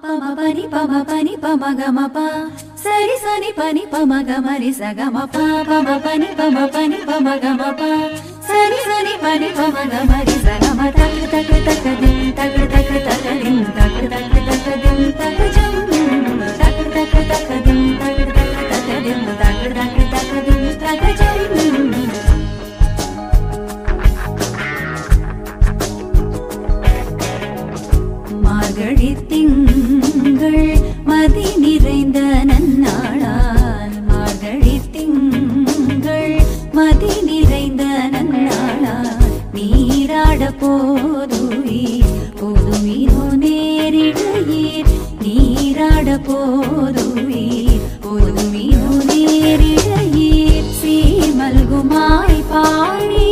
pama pani pama gama pa sari sani pani pama gama ri sa gama pa pama pani pama gama pa sari sani pani pama gama ri sa gama tak tak tak dim tak tak tak dim tak tak tak dim tak jam tak tak tak dim tak tak tak dim tak tak tak dim tak jam மார்கழி திங்கள் மதி நிறைந்த நன்னாளால் மார்கழி திங்கள் மதி நிறைந்த நன்னாளால் நீராட போதுவீரோ நேரிடையீர் நீராட போதுவீரோ நேரிடையீர் சீமல்குமாய் பாடி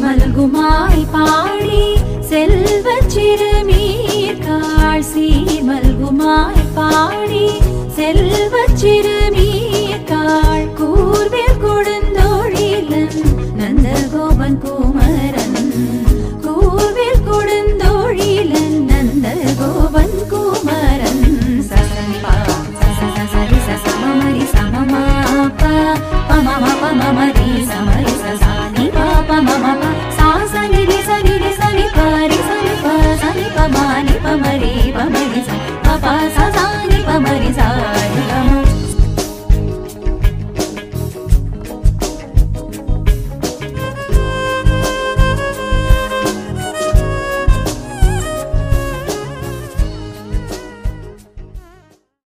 மல்குமாய் பாடி செல்வச் சிறுமீர்காள் சீர்மல்குமாய் பாடி செல்வச் சிறுமீர்